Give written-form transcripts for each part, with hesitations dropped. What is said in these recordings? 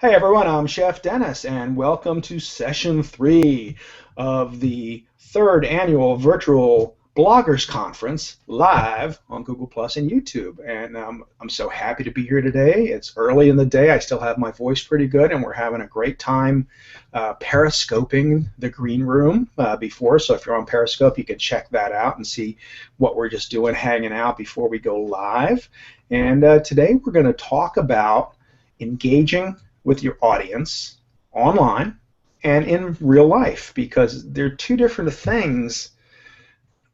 Hey everyone, I'm Chef Dennis, and welcome to session 3 of the third annual virtual bloggers conference live on Google Plus and YouTube. And I'm so happy to be here today. It's early in the day. I still have my voice pretty good, and we're having a great time periscoping the green room before. So if you're on Periscope, you can check that out and see what we're just doing, hanging out before we go live. And today we're going to talk about engaging with your audience online and in real life, because they're two different things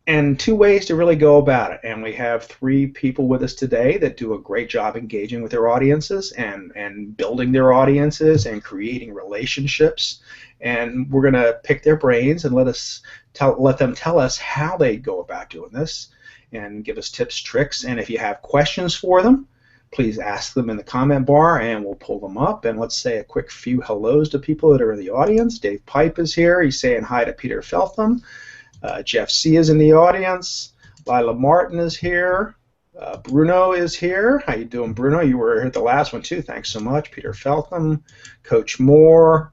and two ways to really go about it. And we have 3 people with us today that do a great job engaging with their audiences and building their audiences and creating relationships. And we're going to pick their brains and let them tell us how they go about doing this and give us tips, tricks. And if you have questions for them, please ask them in the comment bar and we'll pull them up. And let's say a quick few hellos to people that are in the audience. Dave Pipe is here. He's saying hi to Peter Feltham. Jeff C. is in the audience. Lila Martin is here. Bruno is here. How you doing, Bruno? You were here at the last one too. Thanks so much. Peter Feltham. Coach Moore.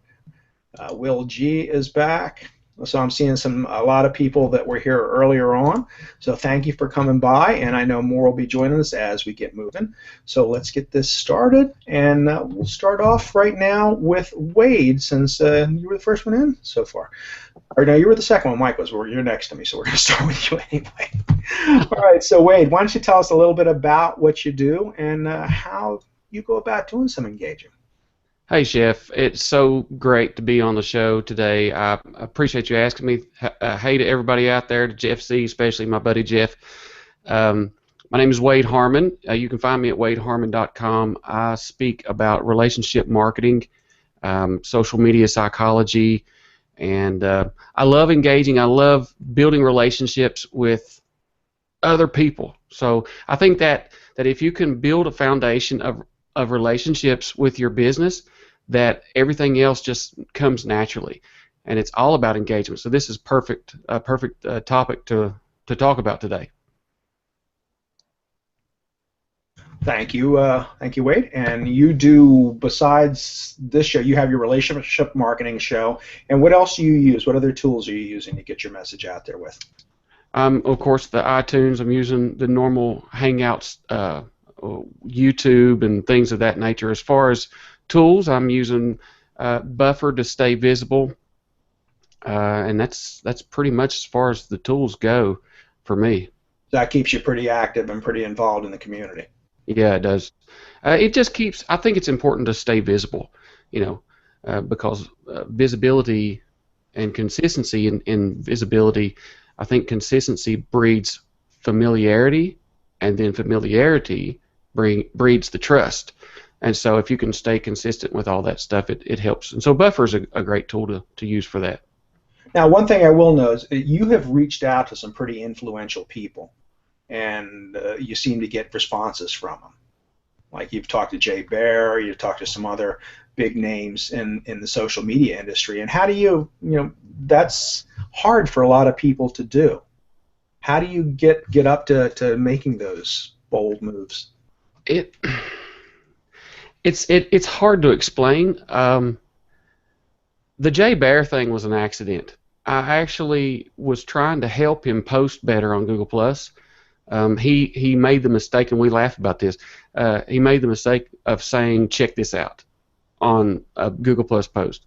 Will G. is back. So I'm seeing a lot of people that were here earlier on. So thank you for coming by, and I know more will be joining us as we get moving. So let's get this started, and we'll start off right now with Wade, since you were the first one in so far. Or no, you were the second one. Mike was. You're next to me, so we're going to start with you anyway. All right, so Wade, why don't you tell us a little bit about what you do and how you go about doing some engaging? Hey, Chef. It's so great to be on the show today. I appreciate you asking me. Hey to everybody out there, to Jeff C., especially my buddy Jeff. My name is Wade Harmon. You can find me at wadeharmon.com. I speak about relationship marketing, social media psychology, and I love engaging. I love building relationships with other people. So I think that if you can build a foundation of relationships with your business, that everything else just comes naturally, and it's all about engagement. So this is a perfect topic to talk about today. Thank you, Wade. And you do, besides this show, you have your relationship marketing show. And what else do you use? What other tools are you using to get your message out there with? Of course, the iTunes. I'm using the normal Hangouts, YouTube, and things of that nature. As far as tools, I'm using Buffer to stay visible, and that's pretty much as far as the tools go for me. That keeps you pretty active and pretty involved in the community. Yeah, it does. It just keeps. I think it's important to stay visible, because visibility and consistency in visibility. I think consistency breeds familiarity, and then familiarity breeds the trust. And so if you can stay consistent with all that stuff, it helps. And so Buffer is a great tool to use for that. Now, one thing I will know is you have reached out to some pretty influential people, and you seem to get responses from them. Like you've talked to Jay Baer, you've talked to some other big names in the social media industry. And how do you that's hard for a lot of people to do. How do you get up to making those bold moves? It's hard to explain. The Jay Bear thing was an accident. I actually was trying to help him post better on Google Plus. He made the mistake, and we laugh about this. He made the mistake of saying, "Check this out," on a Google Plus post.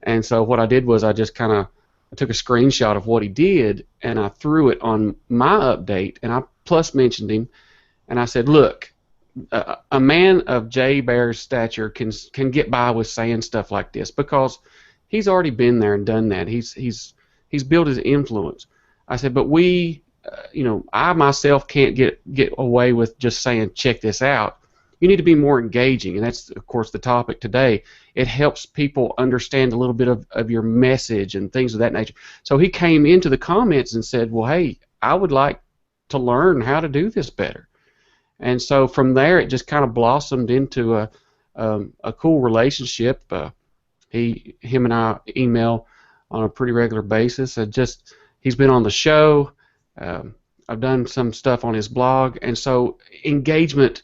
And so what I did was I just kind of took a screenshot of what he did, and I threw it on my update, and I plus mentioned him, and I said, "Look, a man of Jay Bear's stature can get by with saying stuff like this because he's already been there and done that. He's built his influence." I said, "But I myself can't get away with just saying, 'Check this out.' You need to be more engaging," and that's of course the topic today. It helps people understand a little bit of your message and things of that nature. So he came into the comments and said, "Well, hey, I would like to learn how to do this better." And so from there, it just kind of blossomed into a cool relationship. Him and I email on a pretty regular basis. He's been on the show. I've done some stuff on his blog, and so engagement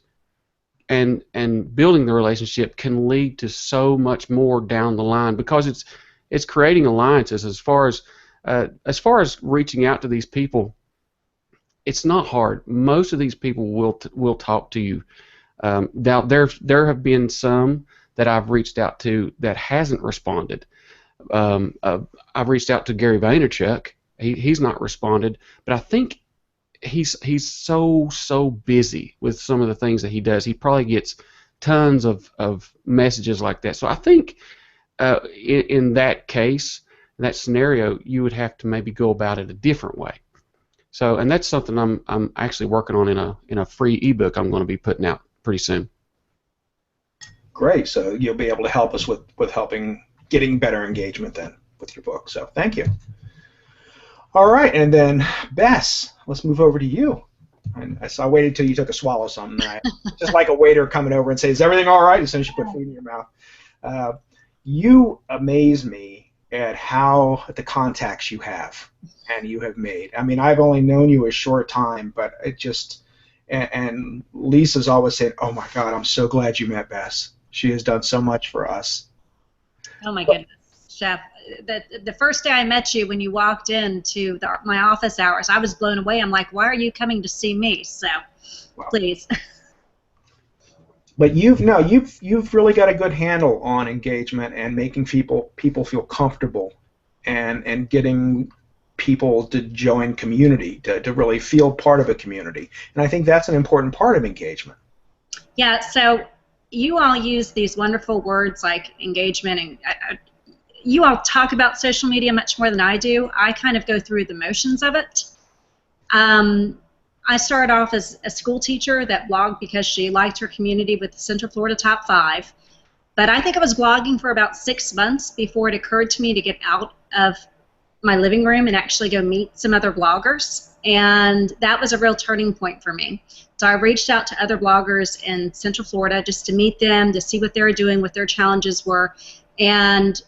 and building the relationship can lead to so much more down the line, because it's creating alliances. As far as reaching out to these people, it's not hard. Most of these people will talk to you. Now there have been some that I've reached out to that hasn't responded. I've reached out to Gary Vaynerchuk. He's not responded, but I think he's so busy with some of the things that he does. He probably gets tons of messages like that. So I think in that case, in that scenario, you would have to maybe go about it a different way. So, and that's something I'm actually working on in a free ebook I'm going to be putting out pretty soon. Great. So you'll be able to help us with helping getting better engagement then with your book. So thank you. All right, and then Bess, let's move over to you. And so I waited till you took a swallow something. Just like a waiter coming over and say, "Is everything all right?" As soon as you put food in your mouth. You amaze me at the contacts you have and you have made. I mean, I've only known you a short time, but it just, and Lisa's always said, "Oh my God, I'm so glad you met Bess. She has done so much for us." Oh my goodness, Chef. The first day I met you, when you walked into my office hours, I was blown away. I'm like, why are you coming to see me? So, wow. Please. But you've really got a good handle on engagement and making people feel comfortable, and getting people to join community, to really feel part of a community. And I think that's an important part of engagement. Yeah. So you all use these wonderful words like engagement, and you all talk about social media much more than I do. I kind of go through the motions of it. I started off as a school teacher that blogged because she liked her community with the Central Florida Top 5. But I think I was blogging for about 6 months before it occurred to me to get out of my living room and actually go meet some other bloggers. And that was a real turning point for me. So I reached out to other bloggers in Central Florida just to meet them, to see what they were doing, what their challenges were. And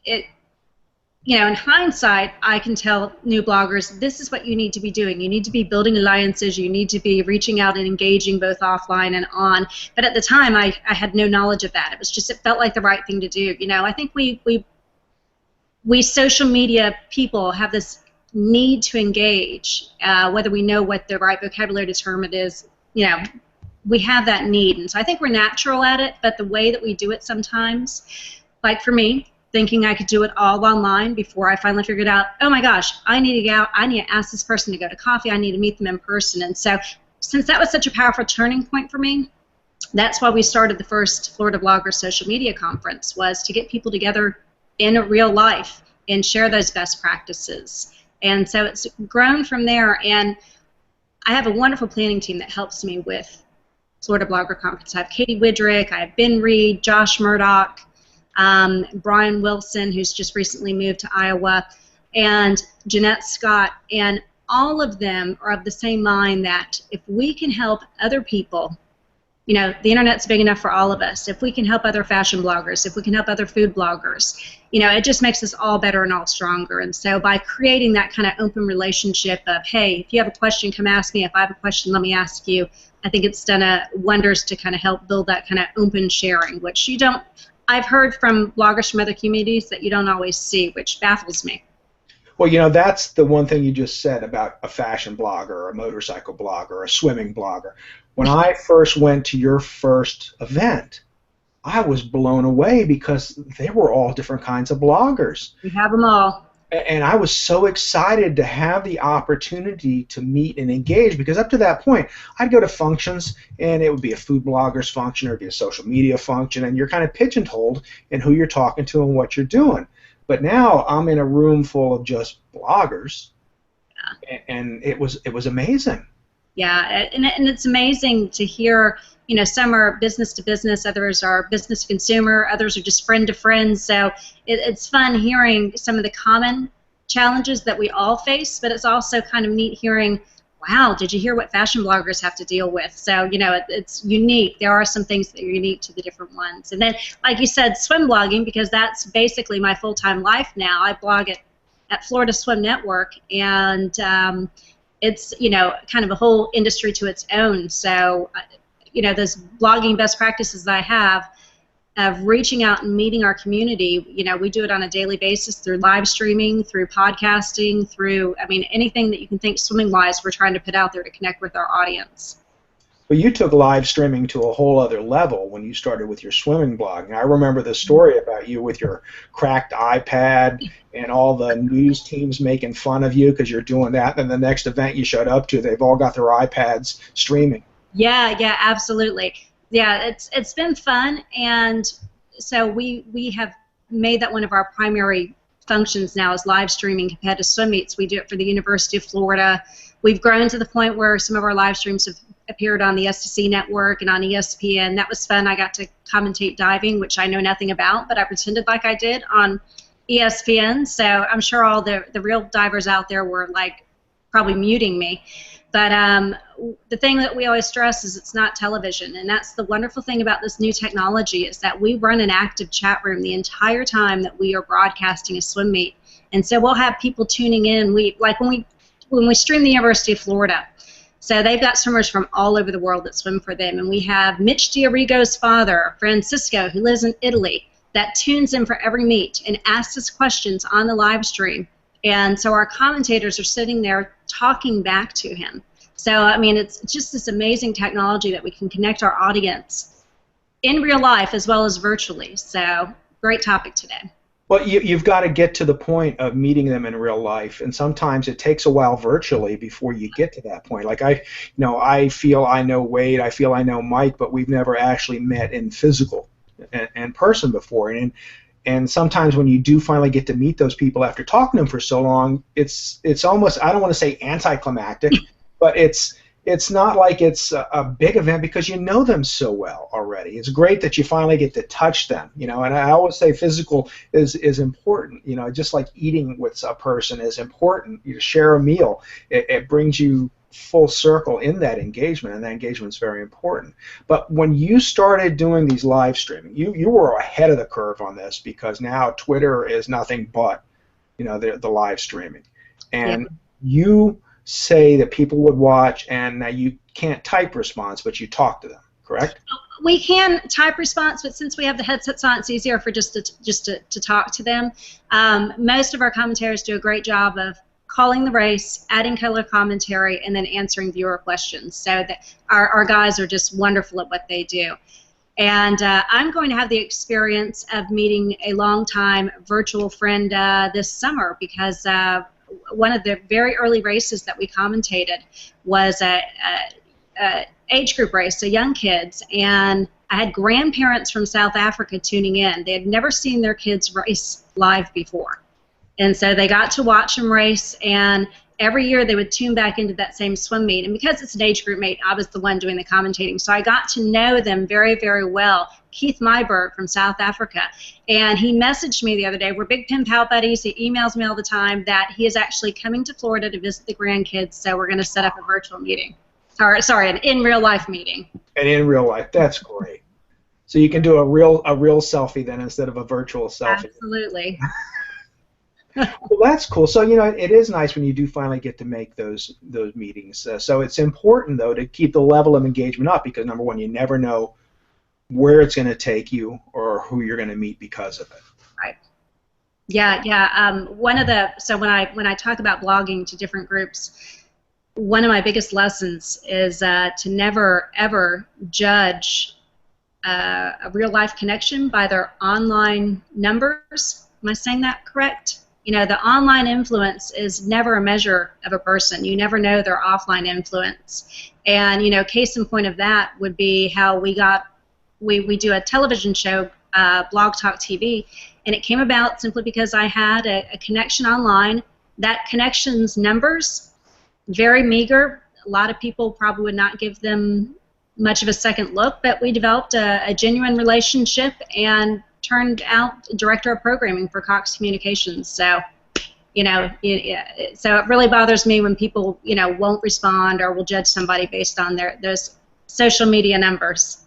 in hindsight, I can tell new bloggers, this is what you need to be doing. You need to be building alliances. You need to be reaching out and engaging both offline and on. But at the time, I had no knowledge of that. It felt like the right thing to do. I think we social media people have this need to engage, whether we know what the right vocabulary term it is. We have that need. And so I think we're natural at it, but the way that we do it sometimes, like for me, thinking I could do it all online before I finally figured out, oh my gosh, I need to go out, I need to ask this person to go to coffee, I need to meet them in person. And so since that was such a powerful turning point for me, that's why we started the first Florida Blogger Social Media Conference, was to get people together in real life and share those best practices. And so it's grown from there, and I have a wonderful planning team that helps me with Florida Blogger Conference. I have Katie Widrick, I have Ben Reed, Josh Murdoch, Brian Wilson, who's just recently moved to Iowa, and Jeanette Scott, and all of them are of the same mind that if we can help other people, the internet's big enough for all of us. If we can help other fashion bloggers, if we can help other food bloggers, it just makes us all better and all stronger. And so by creating that kind of open relationship of, hey, if you have a question, come ask me. If I have a question, let me ask you. I think it's done wonders to kind of help build that kind of open sharing, which I've heard from bloggers from other communities that you don't always see, which baffles me. Well, that's the one thing you just said about a fashion blogger, or a motorcycle blogger, or a swimming blogger. When I first went to your first event, I was blown away because they were all different kinds of bloggers. We have them all. And I was so excited to have the opportunity to meet and engage, because up to that point, I'd go to functions, and it would be a food bloggers function, or it'd be a social media function, and you're kind of pigeonholed in who you're talking to and what you're doing. But now I'm in a room full of just bloggers, and it was amazing. Yeah, and it's amazing to hear. Some are business to business, others are business to consumer, others are just friend to friend. So it's fun hearing some of the common challenges that we all face, but it's also kind of neat hearing, wow, did you hear what fashion bloggers have to deal with? So, it's unique. There are some things that are unique to the different ones. And then, like you said, swim blogging, because that's basically my full-time life now. I blog at Florida Swim Network, and it's, kind of a whole industry to its own. So, those blogging best practices that I have of reaching out and meeting our community. We do it on a daily basis through live streaming, through podcasting, through, anything that you can think swimming-wise, we're trying to put out there to connect with our audience. But you took live streaming to a whole other level when you started with your swimming blog. I remember the story about you with your cracked iPad and all the news teams making fun of you because you're doing that. And the next event you showed up to, they've all got their iPads streaming. Yeah, absolutely. Yeah, it's been fun, and so we have made that one of our primary functions now is live streaming competitive swim meets. We do it for the University of Florida. We've grown to the point where some of our live streams have appeared on the STC network and on ESPN. That was fun. I got to commentate diving, which I know nothing about, but I pretended like I did on ESPN. So I'm sure all the real divers out there were like probably muting me. But the thing that we always stress is it's not television, and that's the wonderful thing about this new technology is that we run an active chat room the entire time that we are broadcasting a swim meet. And so we'll have people tuning in. When we stream the University of Florida, so they've got swimmers from all over the world that swim for them, and we have Mitch D'Arrigo's father, Francisco, who lives in Italy, that tunes in for every meet and asks us questions on the live stream. And so our commentators are sitting there talking back to him. So, it's just this amazing technology that we can connect our audience in real life as well as virtually. So, great topic today. Well, you've got to get to the point of meeting them in real life, and sometimes it takes a while virtually before you get to that point. Like I feel I know Wade, I feel I know Mike, but we've never actually met in physical and person before. And sometimes when you do finally get to meet those people after talking to them for so long, it's almost, I don't want to say anticlimactic, but it's not like it's a big event because you know them so well already. It's great that you finally get to touch them, and I always say physical is important, just like eating with a person is important. You share a meal, it brings you full circle in that engagement, and that engagement is very important. But when you started doing these live streaming, you were ahead of the curve on this because now Twitter is nothing but the live streaming, and you say that people would watch, and now you can't type response, but you talk to them, correct? We can type response, but since we have the headsets on, it's easier for just to talk to them. Most of our commentators do a great job of calling the race, adding color commentary, and then answering viewer questions. So that our guys are just wonderful at what they do. And I'm going to have the experience of meeting a longtime virtual friend this summer because one of the very early races that we commentated was a age group race, so young kids, and I had grandparents from South Africa tuning in. They had never seen their kids race live before. And so they got to watch them race, and every year they would tune back into that same swim meet. And because it's an age group meet, I was the one doing the commentating. So I got to know them very, very well. Keith Myberg from South Africa. And he messaged me the other day. We're big pen pal buddies. He emails me all the time that he is actually coming to Florida to visit the grandkids. So we're going to set up a virtual meeting. Or, sorry, an in real life meeting. And in real life, that's great. So you can do a real selfie then instead of a virtual selfie. Absolutely. Well, that's cool. So, it is nice when you do finally get to make those meetings. So it's important, though, to keep the level of engagement up because, number one, you never know where it's going to take you or who you're going to meet because of it. Right. Yeah. So when I talk about blogging to different groups, one of my biggest lessons is to never, ever judge a real-life connection by their online numbers. Am I saying that correct? The online influence is never a measure of a person. You never know their offline influence. And, case in point of that would be how we do a television show, Blog Talk TV, and it came about simply because I had a connection online. That connection's numbers, very meager. A lot of people probably would not give them much of a second look, but we developed a genuine relationship and turned out director of programming for Cox Communications. So, so it really bothers me when people, won't respond or will judge somebody based on those social media numbers.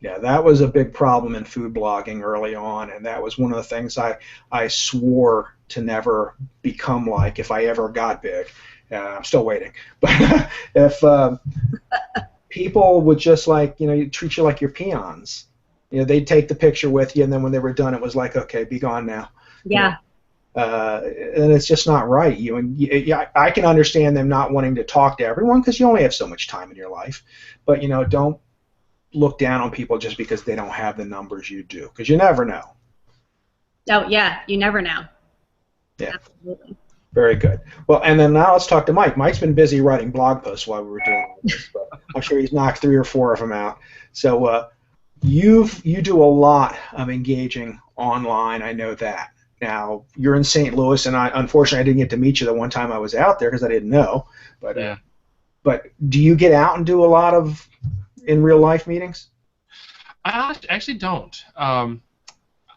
Yeah, that was a big problem in food blogging early on, and that was one of the things I swore to never become like if I ever got big. I'm still waiting. But if people would just like, treat you like your peons. They'd take the picture with you, and then when they were done, it was like, okay, be gone now. Yeah. And it's just not right. I can understand them not wanting to talk to everyone because you only have so much time in your life. But don't look down on people just because they don't have the numbers you do, because you never know. Oh yeah, you never know. Yeah. Absolutely. Very good. Well, and then now let's talk to Mike. Mike's been busy writing blog posts while we were doing all this, but I'm sure he's knocked 3 or 4 of them out. So you do a lot of engaging online. I know that. Now you're in St. Louis, and unfortunately I didn't get to meet you the one time I was out there because I didn't know. But yeah. But do you get out and do a lot of in real life meetings? I actually don't.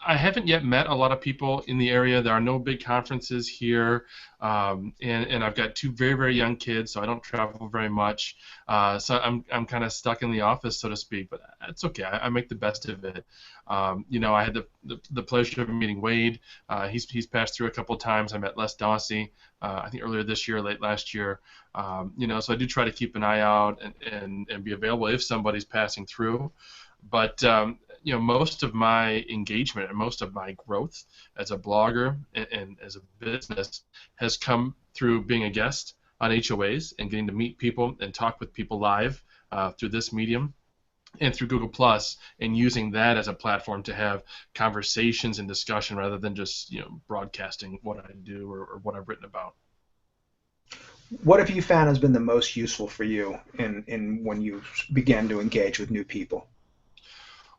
I haven't yet met a lot of people in the area. There are no big conferences here, and I've got 2 very, very young kids, so I don't travel very much. So I'm kind of stuck in the office, so to speak. But it's okay. I make the best of it. I had the pleasure of meeting Wade. He's passed through a couple of times. I met Les Dawsey, I think earlier this year, late last year. So I do try to keep an eye out and be available if somebody's passing through. But most of my engagement and most of my growth as a blogger and as a business has come through being a guest on HOAs and getting to meet people and talk with people live through this medium and through Google Plus, and using that as a platform to have conversations and discussion rather than just broadcasting what I do or what I've written about. What have you found has been the most useful for you in when you began to engage with new people?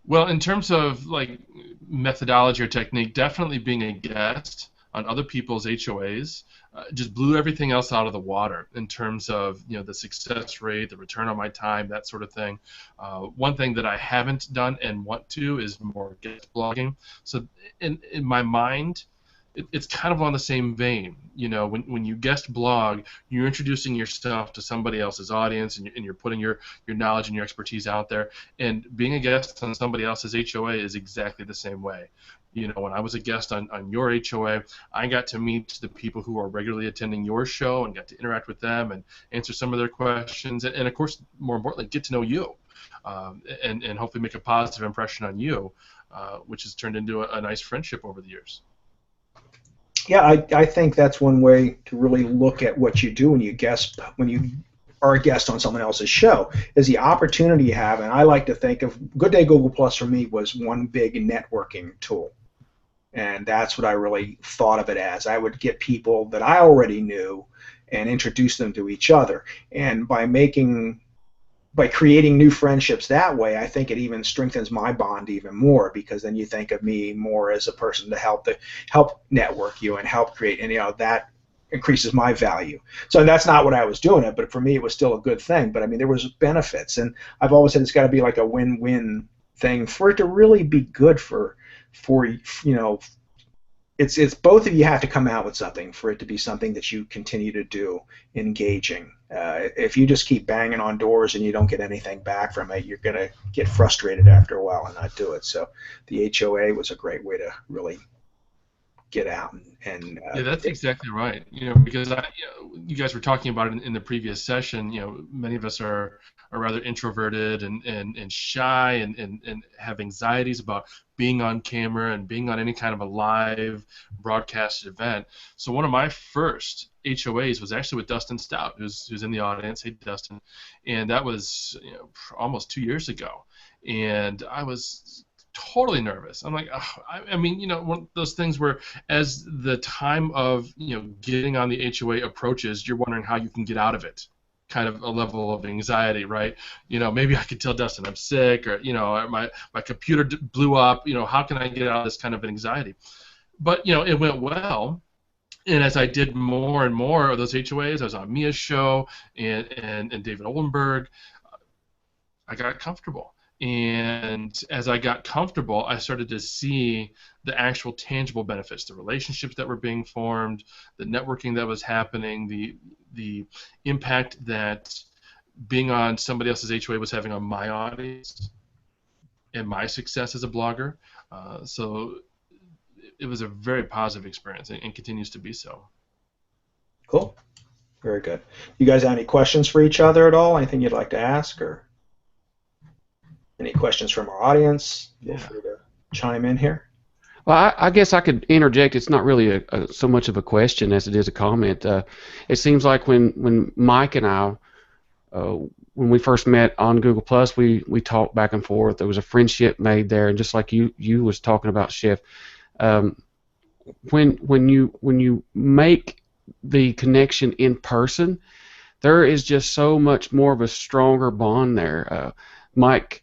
Well, in terms of like methodology or technique, definitely being a guest on other people's HOAs just blew everything else out of the water in terms of the success rate, the return on my time, that sort of thing. One thing that I haven't done and want to is more guest blogging. So in my mind, it's kind of on the same vein. When you guest blog, you're introducing yourself to somebody else's audience, and you're putting your knowledge and your expertise out there. And being a guest on somebody else's HOA is exactly the same way. When I was a guest on your HOA, I got to meet the people who are regularly attending your show and got to interact with them and answer some of their questions, and of course, more importantly, get to know you, and hopefully make a positive impression on you, which has turned into a nice friendship over the years. Yeah, I think that's one way to really look at what you do when you are a guest on someone else's show, is the opportunity you have. And I like to think of Good Day Google Plus for me was one big networking tool. And that's what I really thought of it as. I would get people that I already knew and introduce them to each other. And by creating new friendships that way, I think it even strengthens my bond even more, because then you think of me more as a person to help network you and help create, and that increases my value. So that's not what I was doing but for me it was still a good thing. But I mean, there was benefits, and I've always said it's got to be like a win-win thing for it to really be good for it's both of you have to come out with something for it to be something that you continue to do engaging. If you just keep banging on doors and you don't get anything back from it, you're going to get frustrated after a while and not do it. So the HOA was a great way to really get out and yeah, that's exactly right. Because you guys were talking about it in the previous session. Many of us are rather introverted and shy and have anxieties about being on camera and being on any kind of a live broadcast event. So one of my first HOAs was actually with Dustin Stout, who's in the audience. Hey, Dustin. And that was almost 2 years ago. And I was totally nervous. I'm like, I mean, one of those things where as the time of getting on the HOA approaches, you're wondering how you can get out of it. Kind of a level of anxiety, right? Maybe I could tell Dustin I'm sick, or my computer blew up. How can I get out of this kind of anxiety? But it went well. And as I did more and more of those HOAs, I was on Mia's show and David Oldenburg, I got comfortable. And as I got comfortable, I started to see the actual tangible benefits, the relationships that were being formed, the networking that was happening, the impact that being on somebody else's HOA was having on my audience and my success as a blogger. So it was a very positive experience and continues to be so. Cool. Very good. You guys have any questions for each other at all? Anything you'd like to ask? Or Any questions from our audience? Feel free to chime in here. Well, I guess I could interject. It's not really so much of a question as it is a comment. It seems like when Mike and I, when we first met on Google Plus, we talked back and forth. There was a friendship made there, and just like you was talking about, Chef, when you make the connection in person, there is just so much more of a stronger bond there. Mike,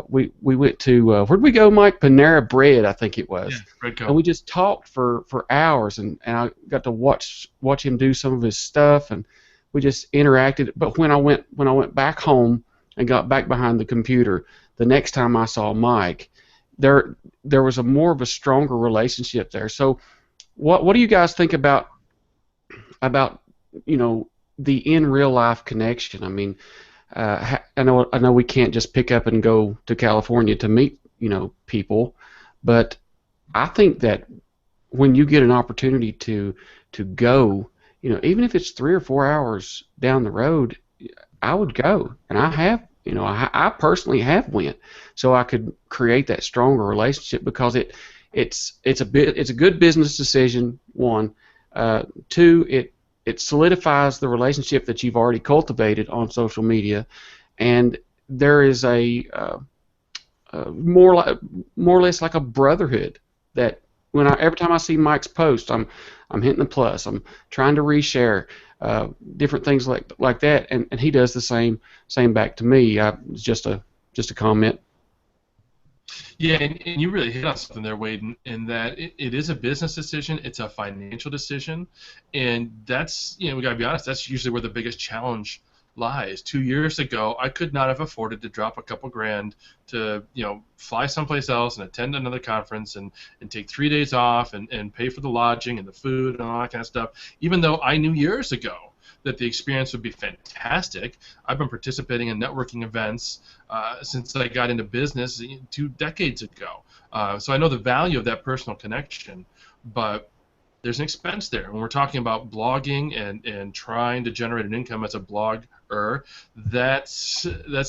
we went to where'd we go, Mike? Panera Bread, I think it was. Yeah, Bread Co. And we just talked for hours, and I got to watch him do some of his stuff, and we just interacted. But when I went back home and got back behind the computer, the next time I saw Mike, there was more of a stronger relationship there. So, what do you guys think about the in real life connection? I mean, I know we can't just pick up and go to California to meet people, but I think that when you get an opportunity to go, even if it's 3 or 4 hours down the road, I would go, and I have. I personally have went, so I could create that stronger relationship, because it's a good business decision. 1, 2, it solidifies the relationship that you've already cultivated on social media, and there is a more or less like a brotherhood that every time I see Mike's post, I'm hitting the plus. I'm trying to reshare different things like that, and he does the same back to me. It's just a comment. Yeah, and you really hit on something there, Wade, in that it is a business decision, it's a financial decision, and that's, we got to be honest, that's usually where the biggest challenge lies. 2 years ago, I could not have afforded to drop a couple grand to, fly someplace else and attend another conference and take 3 days off and pay for the lodging and the food and all that kind of stuff, even though I knew years ago that the experience would be fantastic. I've been participating in networking events since I got into business 2 decades ago. So I know the value of that personal connection, but there's an expense there. When we're talking about blogging and trying to generate an income as a blogger, that's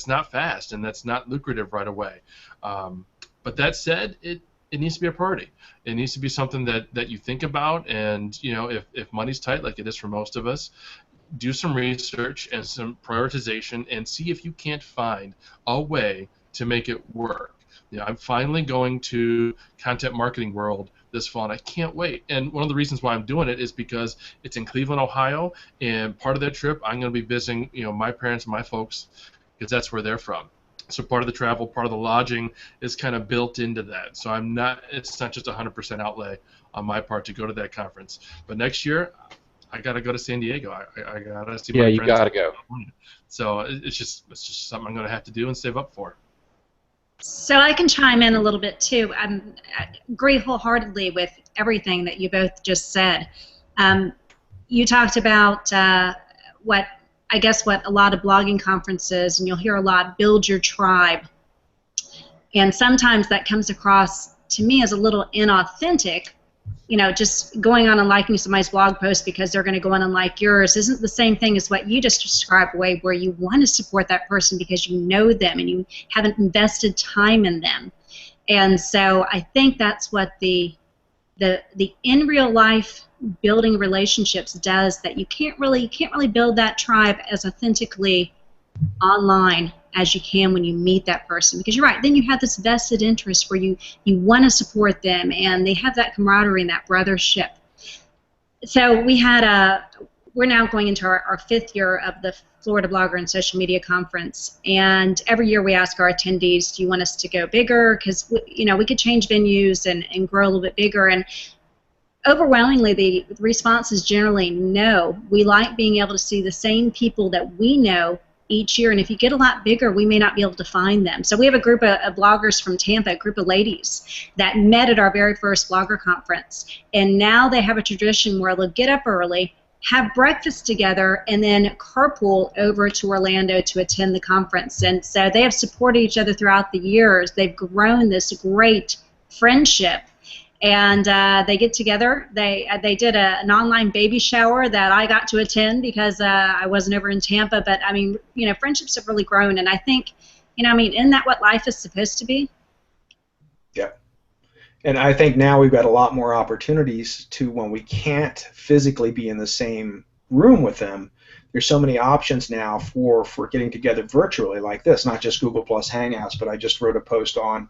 not fast, and that's not lucrative right away. But that said, it needs to be a priority. It needs to be something that you think about, and if money's tight, like it is for most of us, do some research and some prioritization and see if you can't find a way to make it work. I'm finally going to Content Marketing World this fall, and I can't wait. And one of the reasons why I'm doing it is because it's in Cleveland, Ohio, and part of that trip I'm going to be visiting my parents and my folks, because that's where they're from. So part of the travel, part of the lodging is kind of built into that. So it's not just 100% outlay on my part to go to that conference. But next year, I got to go to San Diego. I got to see my friends. Yeah, you got to go. So it's just something I'm going to have to do and save up for. So I can chime in a little bit too. I agree wholeheartedly with everything that you both just said. You talked about what a lot of blogging conferences, and you'll hear a lot, build your tribe. And sometimes that comes across to me as a little inauthentic. Just going on and liking somebody's blog post because they're going to go on and like yours isn't the same thing as what you just described, Wade, where you want to support that person because you know them and you haven't invested time in them. And so I think that's what the in real life building relationships does, that you can't really build that tribe as authentically online as you can when you meet that person, because you're right, then you have this vested interest where you want to support them, and they have that camaraderie and that brothership. So we're now going into our 5th year of the Florida Blogger and Social Media Conference, and every year we ask our attendees, do you want us to go bigger? Because we could change venues and grow a little bit bigger, and overwhelmingly the response is generally no. We like being able to see the same people that we know each year, and if you get a lot bigger, we may not be able to find them. So we have a group of bloggers from Tampa, a group of ladies that met at our very first blogger conference, and now they have a tradition where they'll get up early, have breakfast together, and then carpool over to Orlando to attend the conference. And so they have supported each other throughout the years. They've grown this great friendship. And they get together. They did an online baby shower that I got to attend because I wasn't over in Tampa. But I mean, friendships have really grown, and I think You know, I mean, isn't that what life is supposed to be? Yeah. And I think now we've got a lot more opportunities to, when we can't physically be in the same room with them, there's so many options now for getting together virtually like this, not just Google Plus Hangouts, but I just wrote a post on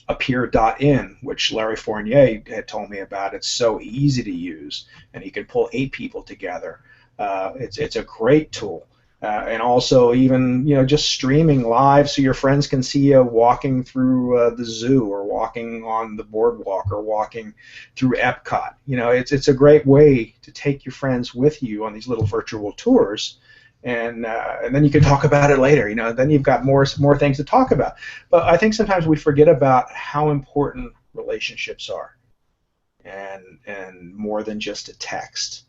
appear.in, which Larry Fournier had told me about. It's so easy to use, and you can pull 8 people together. It's a great tool. And also even, just streaming live so your friends can see you walking through the zoo, or walking on the boardwalk, or walking through Epcot. It's a great way to take your friends with you on these little virtual tours, and then you can talk about it later. Then you've got more things to talk about. But I think sometimes we forget about how important relationships are, and more than just a text.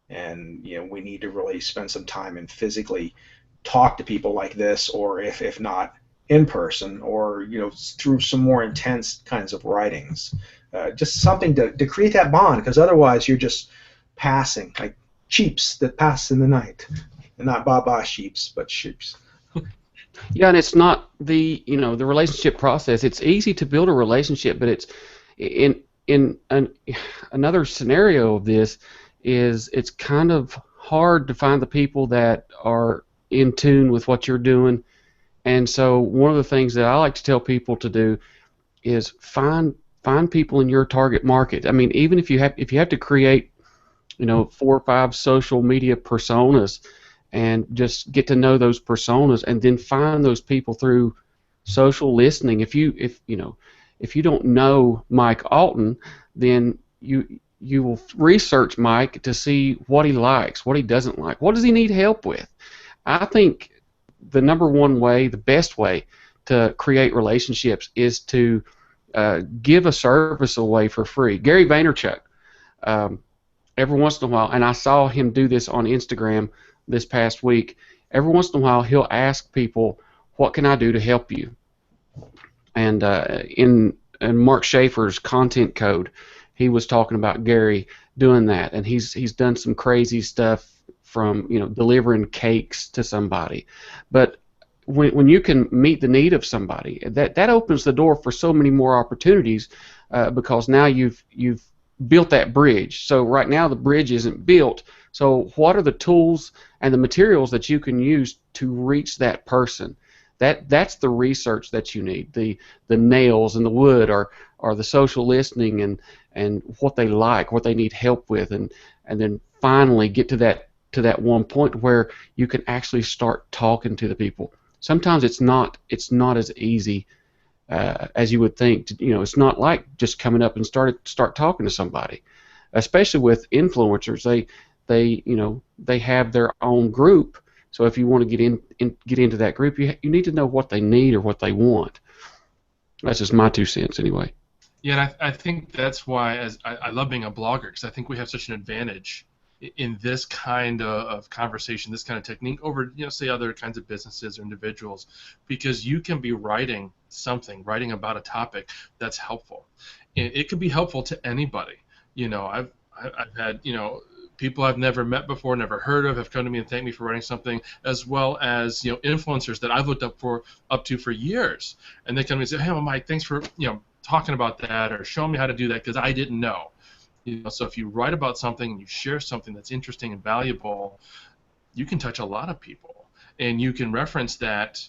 And we need to really spend some time and physically talk to people like this, or if not in person, or through some more intense kinds of writings, just something to create that bond, because otherwise you're just passing, like sheeps that pass in the night, and not Baba sheeps, but sheeps. Yeah, and it's not the the relationship process. It's easy to build a relationship, but it's another scenario of this is it's kind of hard to find the people that are in tune with what you're doing. And so one of the things that I like to tell people to do is find people in your target market. I mean, even if you have to create 4 or 5 social media personas, and just get to know those personas, and then find those people through social listening. If you don't know Mike Allton, then you will research Mike to see what he likes, what he doesn't like, what does he need help with. I think the number one way, the best way to create relationships is to give a service away for free. Gary Vaynerchuk, every once in a while, and I saw him do this on Instagram this past week, every once in a while he'll ask people, what can I do to help you? And in Mark Schaefer's content code, he was talking about Gary doing that, and he's done some crazy stuff, from delivering cakes to somebody. But when you can meet the need of somebody, that opens the door for so many more opportunities, because now you've built that bridge. So right now the bridge isn't built. So what are the tools and the materials that you can use to reach that person? That's the research that you need. The nails and the wood are the social listening, and what they like, what they need help with, and then finally get to that one point where you can actually start talking to the people. Sometimes it's not as easy as you would think. It's not like just coming up and start talking to somebody, especially with influencers. They have their own group. So if you want to get into that group, you need to know what they need or what they want. That's just my 2 cents anyway. Yeah, and I think that's why I love being a blogger, because I think we have such an advantage in this kind of conversation, this kind of technique over, say, other kinds of businesses or individuals, because you can be writing about a topic that's helpful. It could be helpful to anybody. I've had, people I've never met before, never heard of, have come to me and thanked me for writing something, as well as influencers that I've looked up to for years, and they come to me and say, "Hey, well, Mike, thanks for talking about that, or showing me how to do that, because I didn't know." So if you write about something and you share something that's interesting and valuable, you can touch a lot of people, and you can reference that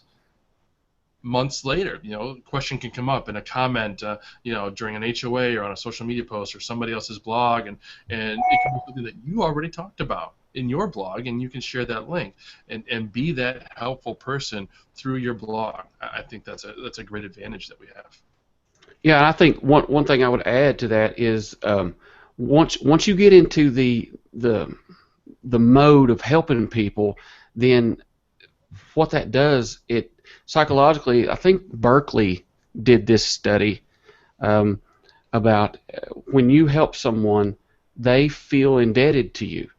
months later. A question can come up in a comment, during an HOA or on a social media post or somebody else's blog, and it can be something that you already talked about in your blog, and you can share that link and be that helpful person through your blog. I think that's a great advantage that we have. Yeah, and I think one thing I would add to that is once you get into the mode of helping people, then what that does, it psychologically, I think Berkeley did this study about when you help someone, they feel indebted to you.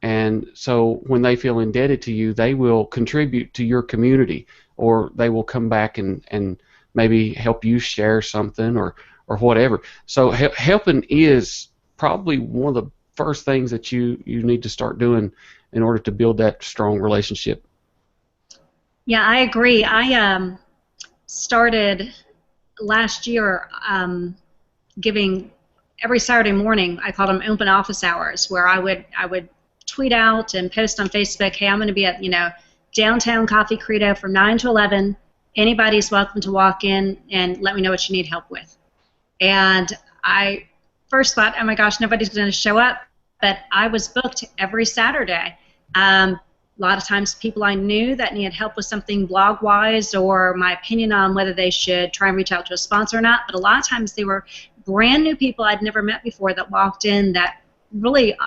And so when they feel indebted to you, they will contribute to your community, or they will come back and maybe help you share something or whatever. So helping is probably one of the first things that you need to start doing in order to build that strong relationship. Yeah, I agree. I started last year giving every Saturday morning. I called them open office hours, where I would tweet out and post on Facebook, "Hey, I'm going to be at downtown Coffee Credo from 9 to 11. Anybody's welcome to walk in and let me know what you need help with." And I first thought, "Oh my gosh, nobody's going to show up," but I was booked every Saturday. A lot of times people I knew that needed help with something blog-wise, or my opinion on whether they should try and reach out to a sponsor or not, but a lot of times they were brand new people I'd never met before that walked in that really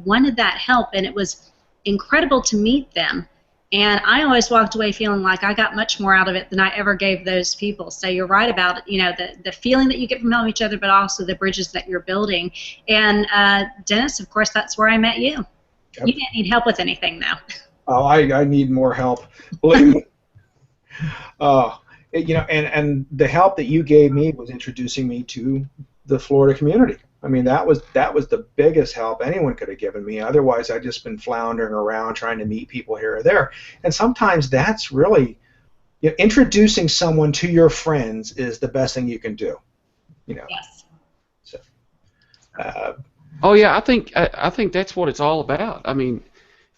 wanted that help, and it was incredible to meet them. And I always walked away feeling like I got much more out of it than I ever gave those people. So you're right about it, the feeling that you get from helping each other, but also the bridges that you're building. And Dennis, of course, that's where I met you. Yep. You didn't need help with anything, though. Oh, I need more help. Believe me. And the help that you gave me was introducing me to the Florida community. I mean, that was the biggest help anyone could have given me. Otherwise, I'd just been floundering around trying to meet people here or there. And sometimes that's really, introducing someone to your friends is the best thing you can do. Yes. So. Oh yeah, I think that's what it's all about. I mean,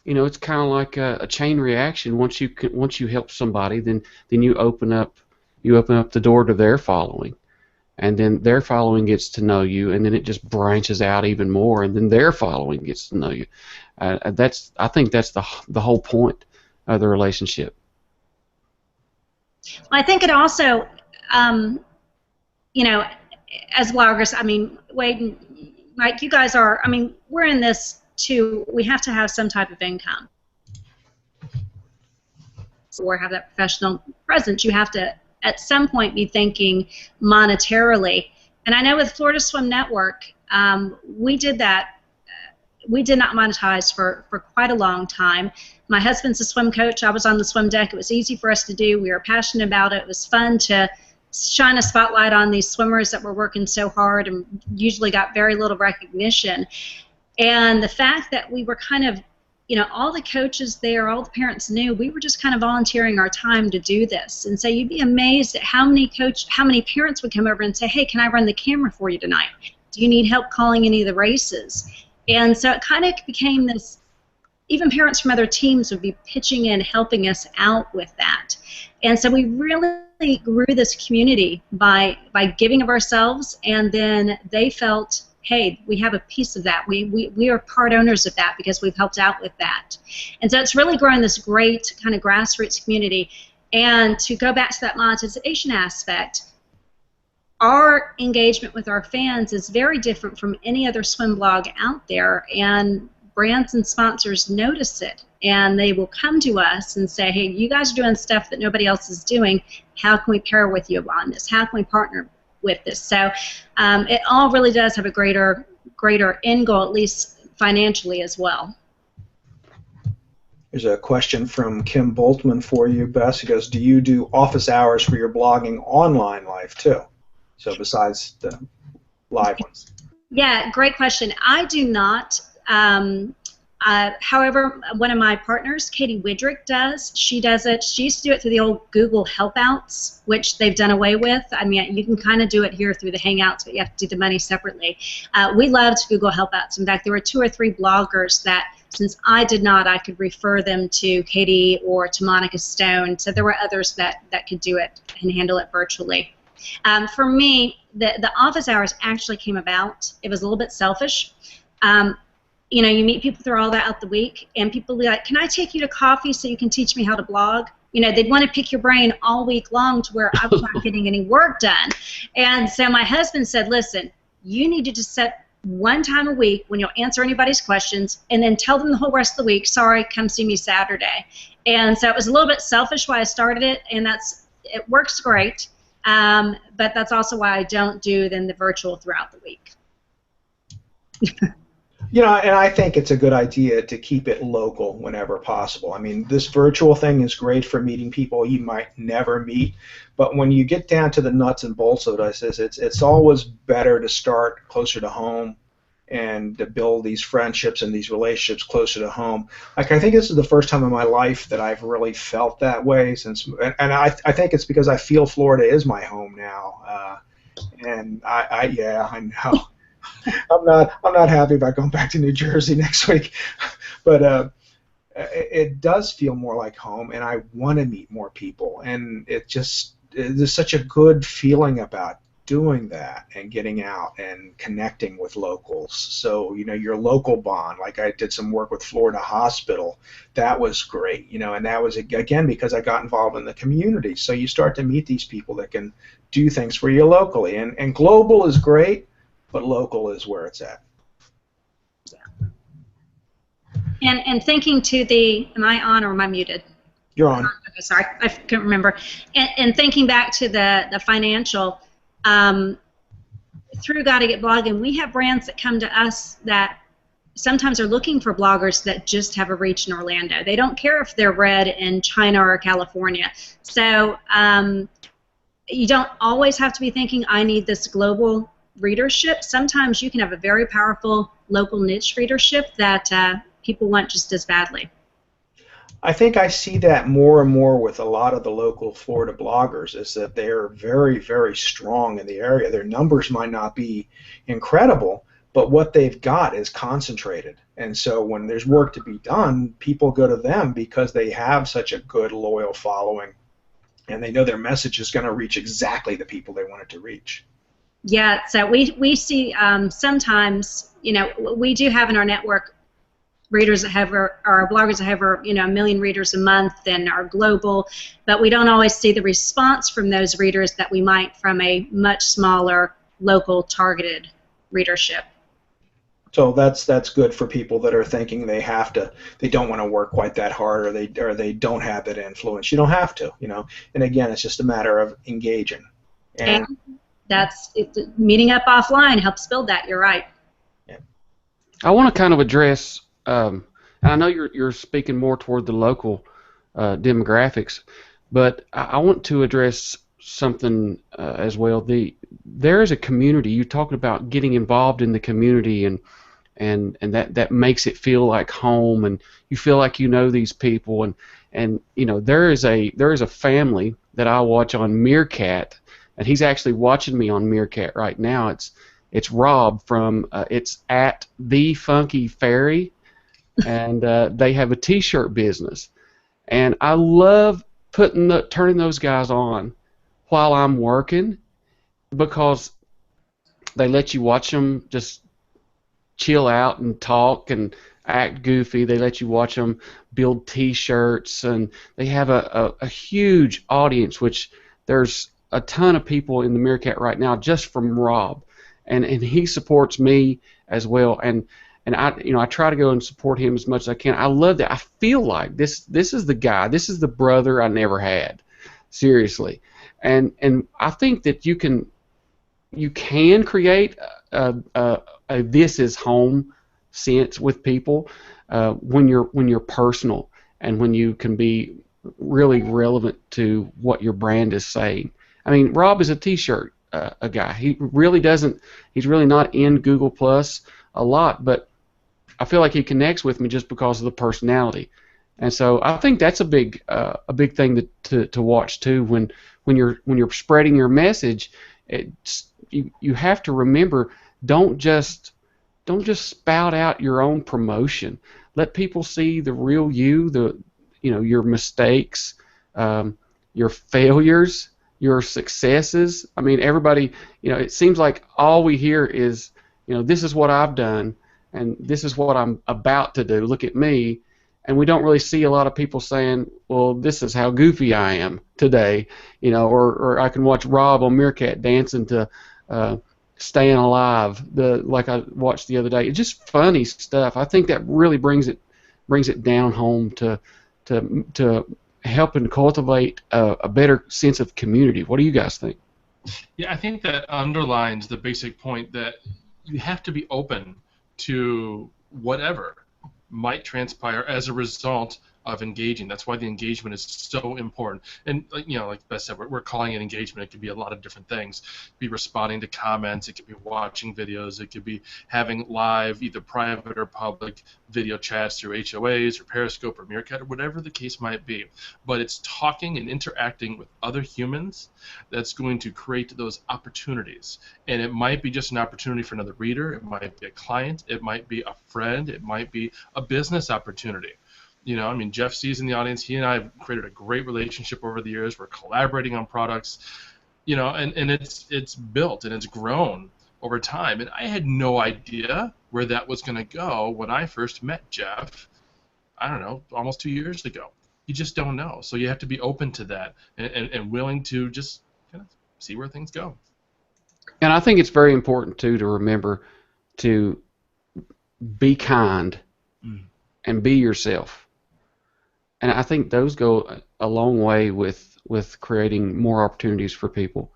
it's kind of like a chain reaction. Once you help somebody, then you open up the door to their following, and then their following gets to know you, and then it just branches out even more, and then their following gets to know you. I think that's the whole point of the relationship. Well, I think it also, as bloggers, I mean, Wade and Mike, you guys are, I mean, we're in this too. We have to have some type of income. Or have that professional presence. You have to, at some point, be thinking monetarily. And I know with Florida Swim Network, we did that. We did not monetize for quite a long time. My husband's a swim coach. I was on the swim deck. It was easy for us to do. We were passionate about it. It was fun to shine a spotlight on these swimmers that were working so hard and usually got very little recognition. And the fact that we were kind of, all the coaches there, all the parents knew we were just kind of volunteering our time to do this. And so you'd be amazed at how many parents would come over and say, "Hey, can I run the camera for you tonight? Do you need help calling any of the races?" And so it kind of became this, even parents from other teams would be pitching in, helping us out with that. And so we really grew this community by giving of ourselves, and then they felt, hey, we have a piece of that. We are part owners of that because we've helped out with that. And so it's really grown this great kind of grassroots community. And to go back to that monetization aspect, our engagement with our fans is very different from any other swim blog out there, and brands and sponsors notice it, and they will come to us and say, "Hey, you guys are doing stuff that nobody else is doing. How can we pair with you on this? How can we partner with this?" So it all really does have a greater end goal, at least financially as well. There's a question from Kim Boltman for you, Bess. He goes, "Do you do office hours for your blogging online life too? So besides the live ones." Yeah, great question. I do not. However, one of my partners, Katie Widrick, does. She does it. She used to do it through the old Google Helpouts, which they've done away with. I mean, you can kind of do it here through the Hangouts, but you have to do the money separately. We loved Google Helpouts. In fact, there were 2 or 3 bloggers that, since I did not, I could refer them to Katie or to Monica Stone. So there were others that could do it and handle it virtually. For me, the office hours actually came about. It was a little bit selfish. You meet people throughout the week, and people will be like, "Can I take you to coffee so you can teach me how to blog?" They'd want to pick your brain all week long to where I was not getting any work done. And so my husband said, "Listen, you need to just set one time a week when you'll answer anybody's questions, and then tell them the whole rest of the week, 'Sorry, come see me Saturday.'" And so it was a little bit selfish why I started it, and it works great. But that's also why I don't do then the virtual throughout the week. And I think it's a good idea to keep it local whenever possible. I mean, this virtual thing is great for meeting people you might never meet, but when you get down to the nuts and bolts of it, it's always better to start closer to home and to build these friendships and these relationships closer to home. Like, I think this is the first time in my life that I've really felt that way and I think it's because I feel Florida is my home now. And yeah, I know. I'm not happy about going back to New Jersey next week, but it does feel more like home, and I want to meet more people, and there's such a good feeling about doing that and getting out and connecting with locals. So, your local bond, like I did some work with Florida Hospital, that was great, and that was, again, because I got involved in the community. So you start to meet these people that can do things for you locally, and global is great, but local is where it's at. And thinking to am I on or am I muted? You're on. Okay, sorry, I couldn't remember. And thinking back to the financial, through GottaGetBlogging, we have brands that come to us that sometimes are looking for bloggers that just have a reach in Orlando. They don't care if they're read in China or California. So you don't always have to be thinking, I need this global readership. Sometimes you can have a very powerful local niche readership that people want just as badly. I think I see that more and more with a lot of the local Florida bloggers, is that they're very, very strong in the area. Their numbers might not be incredible, but what they've got is concentrated. And so when there's work to be done, people go to them because they have such a good, loyal following, and they know their message is going to reach exactly the people they want it to reach. Yeah, so we see sometimes, we do have in our network readers that have, or bloggers that have, 1 million readers a month and are global, but we don't always see the response from those readers that we might from a much smaller local targeted readership. So that's good for people that are thinking they don't want to work quite that hard, or they don't have that influence. You don't have to, And again, it's just a matter of engaging. And meeting up offline helps build that. You're right. Yeah. I want to kind of address, and I know you're speaking more toward the local demographics, but I want to address something as well. There is a community. You're talking about getting involved in the community, and that makes it feel like home, and you feel like you know these people, and there is a family that I watch on Meerkat, and he's actually watching me on Meerkat right now. It's Rob from it's at the Funky Fairy, and they have a T-shirt business, and I love turning those guys on while I'm working, because they let you watch them just chill out and talk and act goofy. They let you watch them build T-shirts, and they have a huge audience, which there's a ton of people in the Meerkat right now just from Rob, and he supports me as well, and I try to go and support him as much as I can. I love that. I feel like this is the guy, this is the brother I never had, seriously, and I think that you can create a this is home sense with people when you're personal, and when you can be really relevant to what your brand is saying. I mean, Rob is a T-shirt a guy. He's really not in Google Plus a lot, but I feel like he connects with me just because of the personality. And so I think that's a big thing to watch too. When you're spreading your message, you have to remember, don't just spout out your own promotion. Let people see the real you, your mistakes, your failures, your successes. I mean, everybody, it seems like all we hear is, this is what I've done, and this is what I'm about to do. Look at me. And we don't really see a lot of people saying, well, this is how goofy I am today, or I can watch Rob on Meerkat dancing to Staying Alive, like I watched the other day. It's just funny stuff. I think that really brings it down home to help and cultivate a better sense of community. What do you guys think? Yeah, I think that underlines the basic point that you have to be open to whatever might transpire as a result of engaging. That's why the engagement is so important. And like Bess said, we're calling it engagement. It could be a lot of different things. It could be responding to comments. It could be watching videos. It could be having live, either private or public, video chats through HOAs or Periscope or Meerkat or whatever the case might be. But it's talking and interacting with other humans that's going to create those opportunities. And it might be just an opportunity for another reader. It might be a client. It might be a friend. It might be a business opportunity. I mean, Jeff sees in the audience, he and I have created a great relationship over the years. We're collaborating on products, and it's built and it's grown over time. And I had no idea where that was going to go when I first met Jeff, I don't know, almost 2 years ago. You just don't know. So you have to be open to that and willing to just kind of see where things go. And I think it's very important, too, to remember to be kind and be yourself. And I think those go a long way with creating more opportunities for people.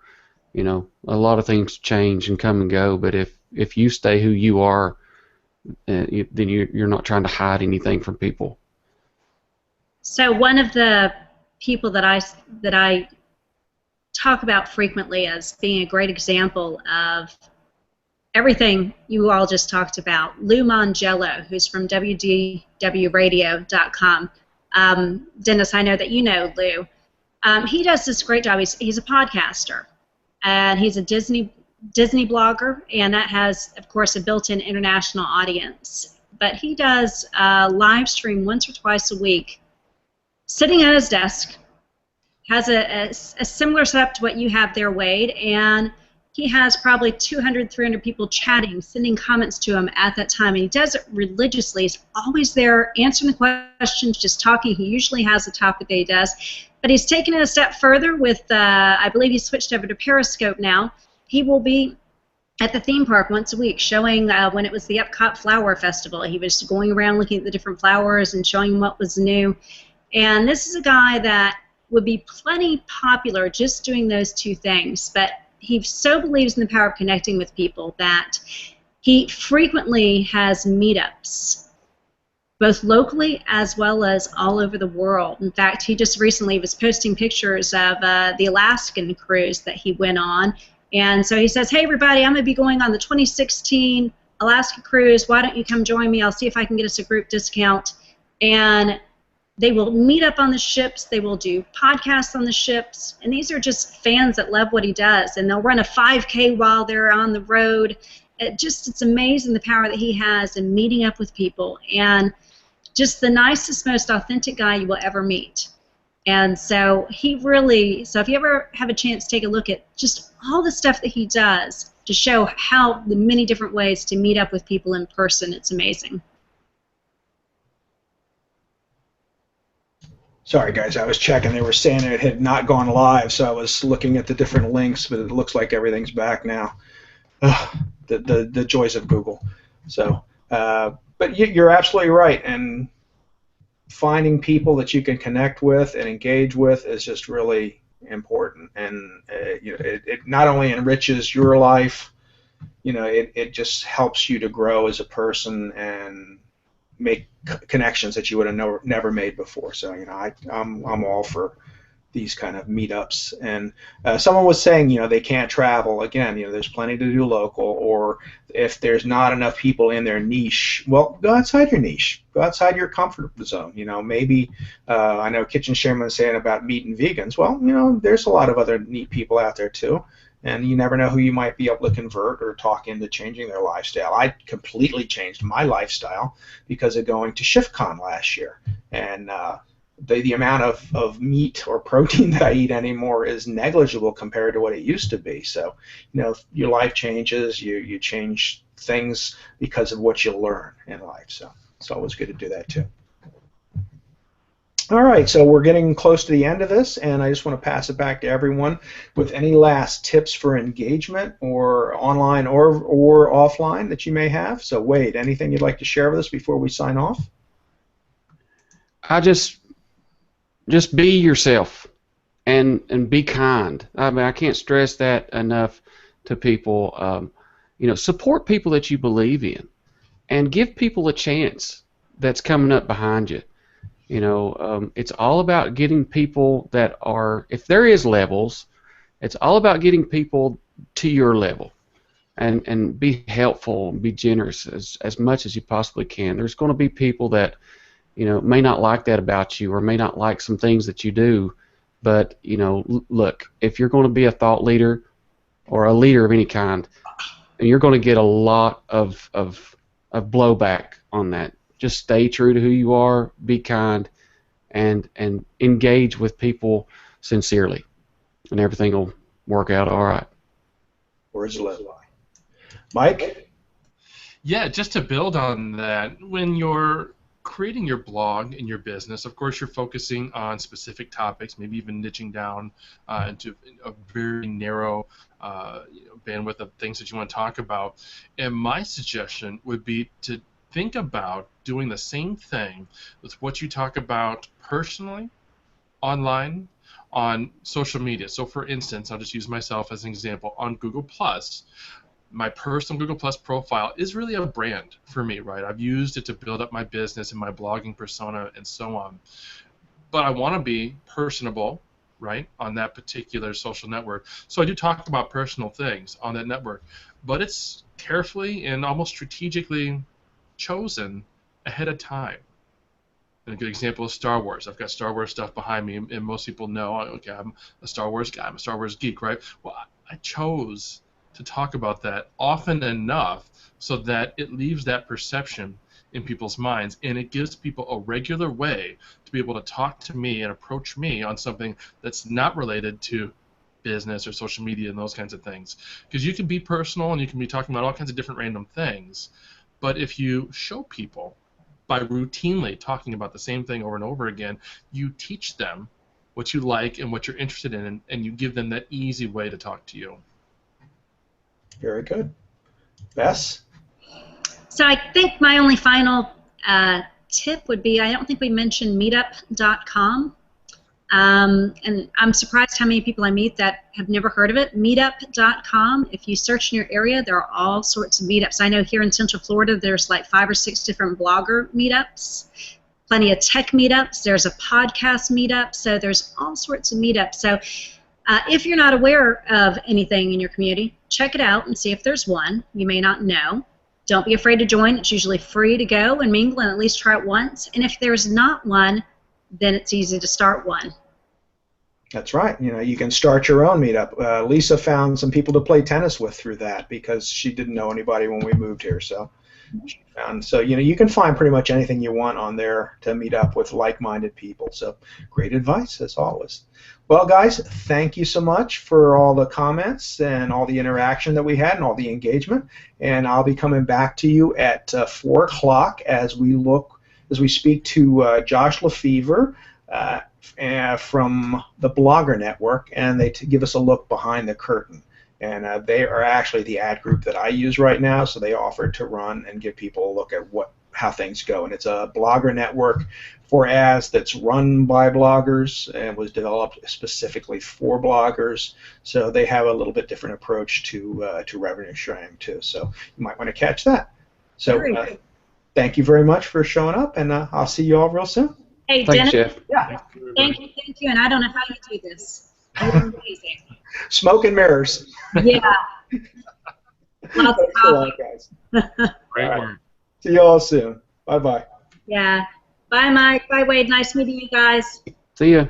A lot of things change and come and go, but if you stay who you are, then you're not trying to hide anything from people. So one of the people that I talk about frequently as being a great example of everything you all just talked about, Lou Mongello, who's from WDWRadio.com. Dennis, I know that you know Lou. He does this great job. He's a podcaster, and he's a Disney blogger, and that has, of course, a built-in international audience. But he does a live stream once or twice a week, sitting at his desk, has a similar setup to what you have there, Wade, and he has probably 200, 300 people chatting, sending comments to him at that time, and he does it religiously. He's always there answering the questions, just talking. He usually has a topic that he does, but he's taken it a step further with, I believe he's switched over to Periscope now. He will be at the theme park once a week showing when it was the Epcot Flower Festival. He was going around looking at the different flowers and showing what was new, and this is a guy that would be plenty popular just doing those two things, but he so believes in the power of connecting with people that he frequently has meetups, both locally as well as all over the world. In fact, he just recently was posting pictures of the Alaskan cruise that he went on. And so he says, hey, everybody, I'm going to be going on the 2016 Alaska cruise. Why don't you come join me? I'll see if I can get us a group discount. And they will meet up on the ships. They will do podcasts on the ships. And these are just fans that love what he does. And they'll run a 5K while they're on the road. It's amazing the power that he has in meeting up with people. And just the nicest, most authentic guy you will ever meet. And so he really, so if you ever have a chance, take a look at just all the stuff that he does to show how the many different ways to meet up with people in person. It's amazing. Sorry, guys, I was checking. They were saying it had not gone live, so I was looking at the different links, but it looks like everything's back now. The joys of Google. So, but you're absolutely right, and finding people that you can connect with and engage with is just really important. And it not only enriches your life, it just helps you to grow as a person and make connections that you would have never made before. So I'm all for these kind of meetups. And someone was saying they can't travel. Again, there's plenty to do local, or if there's not enough people in their niche, well, go outside your niche, go outside your comfort zone. Maybe I know Kitchen Shaman was saying about meat and vegans. Well, there's a lot of other neat people out there too. And you never know who you might be able to convert or talk into changing their lifestyle. I completely changed my lifestyle because of going to ShiftCon last year. And the amount of meat or protein that I eat anymore is negligible compared to what it used to be. So, your life changes, you change things because of what you learn in life. So it's always good to do that too. All right, so we're getting close to the end of this, and I just want to pass it back to everyone with any last tips for engagement, or online or offline, that you may have. So, Wade, anything you'd like to share with us before we sign off? I just be yourself and be kind. I mean, I can't stress that enough to people. Support people that you believe in, and give people a chance that's coming up behind you. It's all about getting people that are, if there is levels, it's all about getting people to your level, and be helpful and be generous as much as you possibly can. There's going to be people that may not like that about you, or may not like some things that you do, but look, if you're going to be a thought leader or a leader of any kind, you're going to get a lot of blowback on that. Just stay true to who you are, be kind, and engage with people sincerely, and everything will work out all right. Words of life. Mike? Yeah, just to build on that, when you're creating your blog in your business, of course you're focusing on specific topics, maybe even niching down into a very narrow bandwidth of things that you want to talk about. And my suggestion would be to think about doing the same thing with what you talk about personally, online, on social media. So for instance, I'll just use myself as an example. On Google+, my personal Google Plus profile is really a brand for me, right? I've used it to build up my business and my blogging persona and so on. But I want to be personable, right, on that particular social network. So I do talk about personal things on that network, but it's carefully and almost strategically chosen ahead of time. And a good example is Star Wars. I've got Star Wars stuff behind me, and most people know, okay, I'm a Star Wars guy, I'm a Star Wars geek, right? Well, I chose to talk about that often enough so that it leaves that perception in people's minds, and it gives people a regular way to be able to talk to me and approach me on something that's not related to business or social media and those kinds of things. Because you can be personal and you can be talking about all kinds of different random things, but if you show people by routinely talking about the same thing over and over again, you teach them what you like and what you're interested in, and you give them that easy way to talk to you. Very good. Bess? So I think my only final tip would be, I don't think we mentioned Meetup.com. And I'm surprised how many people I meet that have never heard of it. Meetup.com. If you search in your area, there are all sorts of meetups. I know here in Central Florida there's like 5 or 6 different blogger meetups, plenty of tech meetups. There's a podcast meetup. So there's all sorts of meetups. So if you're not aware of anything in your community, check it out and see if there's one. You may not know. Don't be afraid to join. It's usually free to go and mingle and at least try it once. And if there's not one, then it's easy to start one. That's right. You can start your own meetup. Lisa found some people to play tennis with through that because she didn't know anybody when we moved here. So you can find pretty much anything you want on there to meet up with like-minded people. So great advice as always. Well, guys, thank you so much for all the comments and all the interaction that we had and all the engagement. And I'll be coming back to you at 4 o'clock as we speak to Josh Lefevre from the Blogger Network, and they give us a look behind the curtain. And they are actually the ad group that I use right now, so they offered to run and give people a look at how things go. And it's a blogger network for ads that's run by bloggers and was developed specifically for bloggers. So they have a little bit different approach to revenue sharing too. So you might want to catch that. So thank you very much for showing up, and I'll see you all real soon. Hey, Thanks, Dennis. Jeff. Yeah. Thank you. And I don't know how you do this. You're amazing. Smoke and mirrors. Yeah. Lots of Thanks a lot, guys. Great All right. work. See you all soon. Bye-bye. Yeah. Bye, Mike. Bye, Wade. Nice meeting you guys. See ya.